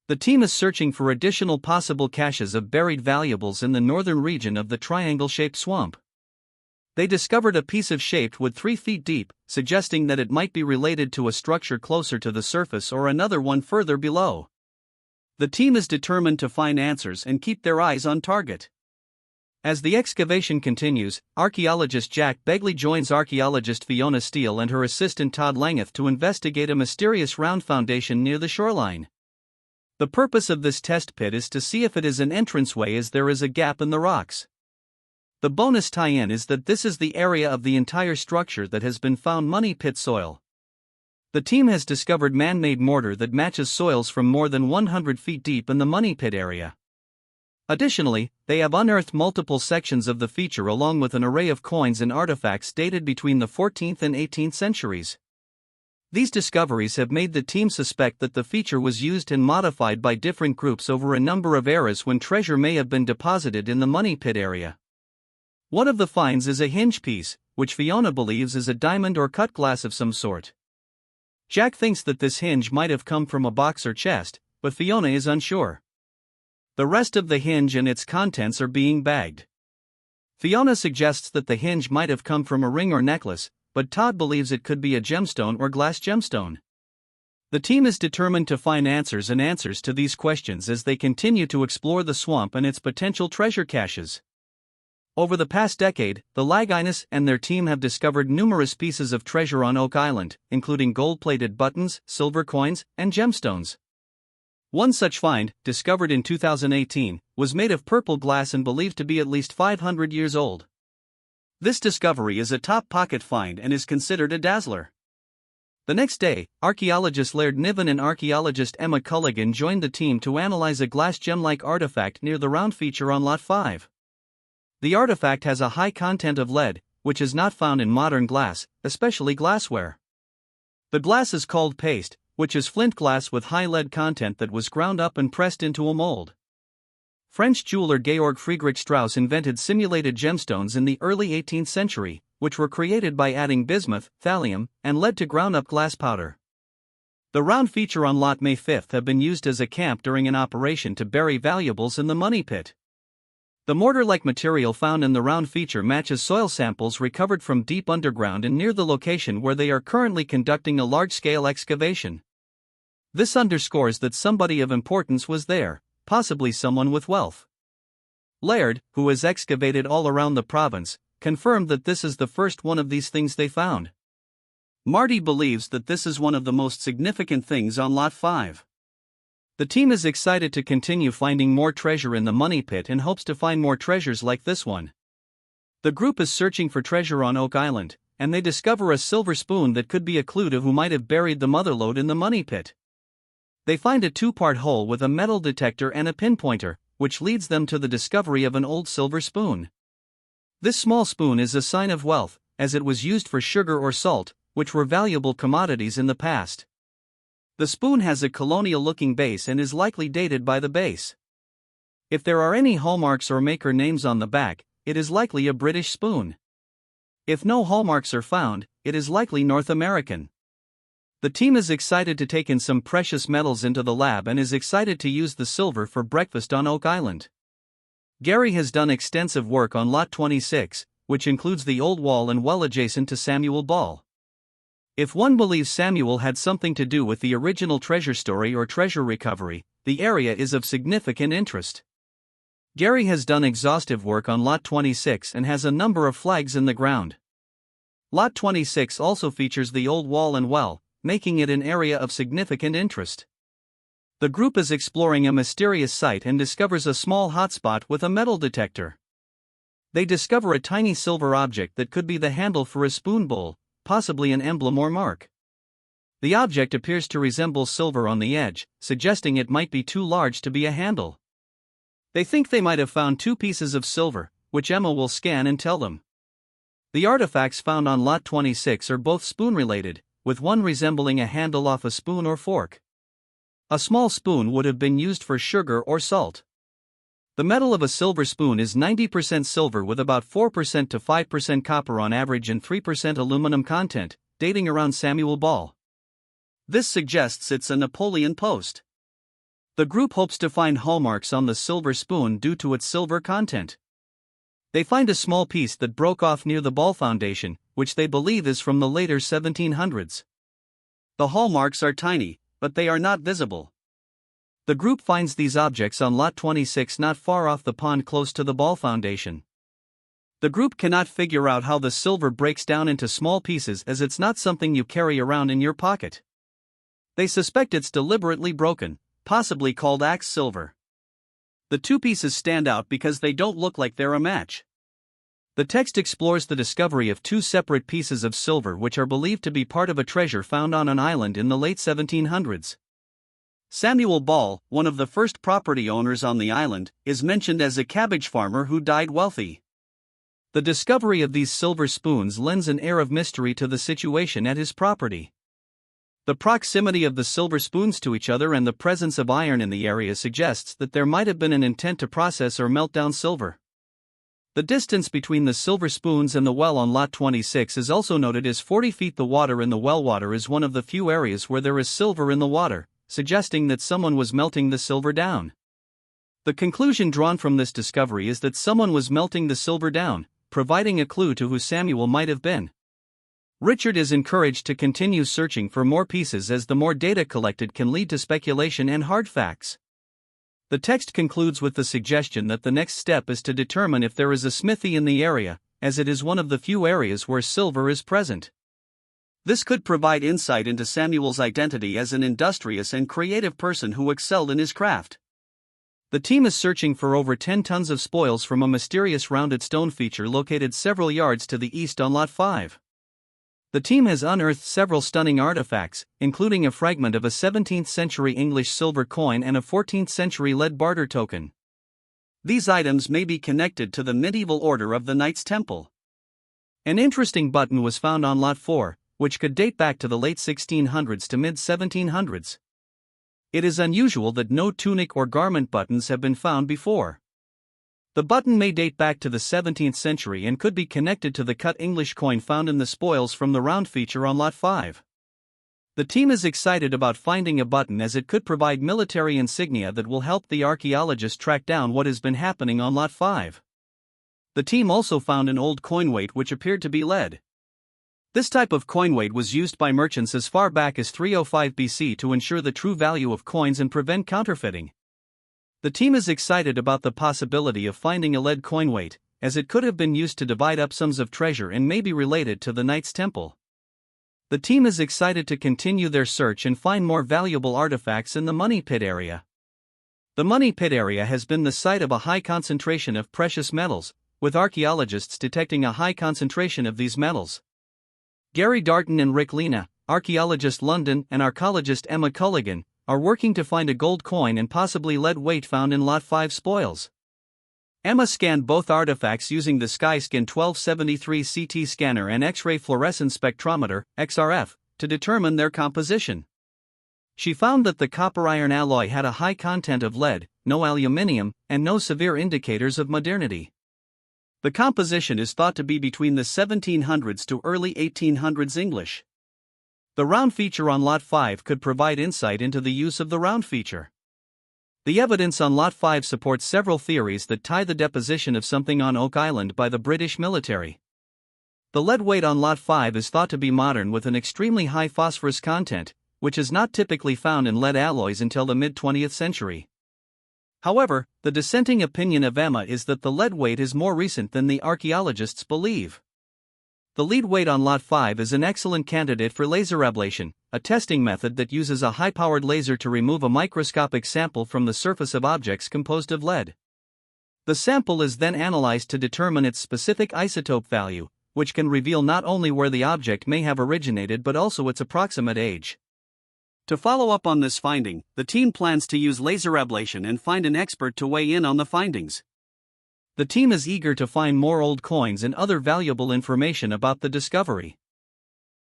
The team is searching for additional possible caches of buried valuables in the northern region of the triangle-shaped swamp. They discovered a piece of shaped wood 3 feet deep, suggesting that it might be related to a structure closer to the surface or another one further below. The team is determined to find answers and keep their eyes on target. As the excavation continues, archaeologist Jack Begley joins archaeologist Fiona Steele and her assistant Todd Langeth to investigate a mysterious round foundation near the shoreline. The purpose of this test pit is to see if it is an entranceway, as there is a gap in the rocks. The bonus tie-in is that this is the area of the entire structure that has been found money pit soil. The team has discovered man-made mortar that matches soils from more than 100 feet deep in the money pit area. Additionally, they have unearthed multiple sections of the feature along with an array of coins and artifacts dated between the 14th and 18th centuries. These discoveries have made the team suspect that the feature was used and modified by different groups over a number of eras when treasure may have been deposited in the money pit area. One of the finds is a hinge piece, which Fiona believes is a diamond or cut glass of some sort. Jack thinks that this hinge might have come from a box or chest, but Fiona is unsure. The rest of the hinge and its contents are being bagged. Fiona suggests that the hinge might have come from a ring or necklace, but Todd believes it could be a gemstone or glass gemstone. The team is determined to find answers to these questions as they continue to explore the swamp and its potential treasure caches. Over the past decade, the Laginus and their team have discovered numerous pieces of treasure on Oak Island, including gold-plated buttons, silver coins, and gemstones. One such find, discovered in 2018, was made of purple glass and believed to be at least 500 years old. This discovery is a top pocket find and is considered a dazzler. The next day, archaeologist Laird Niven and archaeologist Emma Culligan joined the team to analyze a glass gem-like artifact near the round feature on Lot 5. The artifact has a high content of lead, which is not found in modern glass, especially glassware. The glass is called paste, which is flint glass with high lead content that was ground up and pressed into a mold. French jeweler Georg Friedrich Strauss invented simulated gemstones in the early 18th century, which were created by adding bismuth, thallium, and lead to ground-up glass powder. The round feature on Lot May 5 had been used as a camp during an operation to bury valuables in the money pit. The mortar-like material found in the round feature matches soil samples recovered from deep underground and near the location where they are currently conducting a large-scale excavation. This underscores that somebody of importance was there, possibly someone with wealth. Laird, who has excavated all around the province, confirmed that this is the first one of these things they found. Marty believes that this is one of the most significant things on Lot 5. The team is excited to continue finding more treasure in the money pit and hopes to find more treasures like this one. The group is searching for treasure on Oak Island, and they discover a silver spoon that could be a clue to who might have buried the motherlode in the money pit. They find a two-part hole with a metal detector and a pinpointer, which leads them to the discovery of an old silver spoon. This small spoon is a sign of wealth, as it was used for sugar or salt, which were valuable commodities in the past. The spoon has a colonial-looking base and is likely dated by the base. If there are any hallmarks or maker names on the back, it is likely a British spoon. If no hallmarks are found, it is likely North American. The team is excited to take in some precious metals into the lab and is excited to use the silver for breakfast on Oak Island. Gary has done extensive work on Lot 26, which includes the old wall and well adjacent to Samuel Ball. If one believes Samuel had something to do with the original treasure story or treasure recovery, the area is of significant interest. Gary has done exhaustive work on Lot 26 and has a number of flags in the ground. Lot 26 also features the old wall and well, making it an area of significant interest. The group is exploring a mysterious site and discovers a small hotspot with a metal detector. They discover a tiny silver object that could be the handle for a spoon bowl, possibly an emblem or mark. The object appears to resemble silver on the edge, suggesting it might be too large to be a handle. They think they might have found two pieces of silver, which Emma will scan and tell them. The artifacts found on Lot 26 are both spoon-related, with one resembling a handle off a spoon or fork. A small spoon would have been used for sugar or salt. The metal of a silver spoon is 90% silver with about 4% to 5% copper on average and 3% aluminum content, dating around Samuel Ball. This suggests it's a Napoleon post. The group hopes to find hallmarks on the silver spoon due to its silver content. They find a small piece that broke off near the ball foundation, which they believe is from the later 1700s. The hallmarks are tiny, but they are not visible. The group finds these objects on Lot 26 not far off the pond close to the ball foundation. The group cannot figure out how the silver breaks down into small pieces, as it's not something you carry around in your pocket. They suspect it's deliberately broken, possibly called axe silver. The two pieces stand out because they don't look like they're a match. The text explores the discovery of two separate pieces of silver which are believed to be part of a treasure found on an island in the late 1700s. Samuel Ball, one of the first property owners on the island, is mentioned as a cabbage farmer who died wealthy. The discovery of these silver spoons lends an air of mystery to the situation at his property. The proximity of the silver spoons to each other and the presence of iron in the area suggests that there might have been an intent to process or melt down silver. The distance between the silver spoons and the well on Lot 26 is also noted as 40 feet. The water in the well water is one of the few areas where there is silver in the water, suggesting that someone was melting the silver down. The conclusion drawn from this discovery is that someone was melting the silver down, providing a clue to who Samuel might have been. Richard is encouraged to continue searching for more pieces, as the more data collected can lead to speculation and hard facts. The text concludes with the suggestion that the next step is to determine if there is a smithy in the area, as it is one of the few areas where silver is present. This could provide insight into Samuel's identity as an industrious and creative person who excelled in his craft. The team is searching for over 10 tons of spoils from a mysterious rounded stone feature located several yards to the east on Lot 5. The team has unearthed several stunning artifacts, including a fragment of a 17th century English silver coin and a 14th century lead barter token. These items may be connected to the medieval order of the Knights Temple. An interesting button was found on Lot 4, which could date back to the late 1600s to mid-1700s. It is unusual that no tunic or garment buttons have been found before. The button may date back to the 17th century and could be connected to the cut English coin found in the spoils from the round feature on Lot 5. The team is excited about finding a button, as it could provide military insignia that will help the archaeologists track down what has been happening on Lot 5. The team also found an old coin weight which appeared to be lead. This type of coin weight was used by merchants as far back as 305 BC to ensure the true value of coins and prevent counterfeiting. The team is excited about the possibility of finding a lead coin weight, as it could have been used to divide up sums of treasure and may be related to the Knights Temple. The team is excited to continue their search and find more valuable artifacts in the Money Pit area. The Money Pit area has been the site of a high concentration of precious metals, with archaeologists detecting a high concentration of these metals. Gary Darton and Rick Lena, archaeologist London and archaeologist Emma Culligan, are working to find a gold coin and possibly lead weight found in Lot 5 spoils. Emma scanned both artifacts using the Skyscan 1273 CT scanner and X-ray fluorescence spectrometer, XRF, to determine their composition. She found that the copper-iron alloy had a high content of lead, no aluminium, and no severe indicators of modernity. The composition is thought to be between the 1700s to early 1800s English. The round feature on Lot 5 could provide insight into the use of the round feature. The evidence on Lot 5 supports several theories that tie the deposition of something on Oak Island by the British military. The lead weight on Lot 5 is thought to be modern with an extremely high phosphorus content, which is not typically found in lead alloys until the mid-20th century. However, the dissenting opinion of Emma is that the lead weight is more recent than the archaeologists believe. The lead weight on Lot 5 is an excellent candidate for laser ablation, a testing method that uses a high-powered laser to remove a microscopic sample from the surface of objects composed of lead. The sample is then analyzed to determine its specific isotope value, which can reveal not only where the object may have originated but also its approximate age. To follow up on this finding, the team plans to use laser ablation and find an expert to weigh in on the findings. The team is eager to find more old coins and other valuable information about the discovery.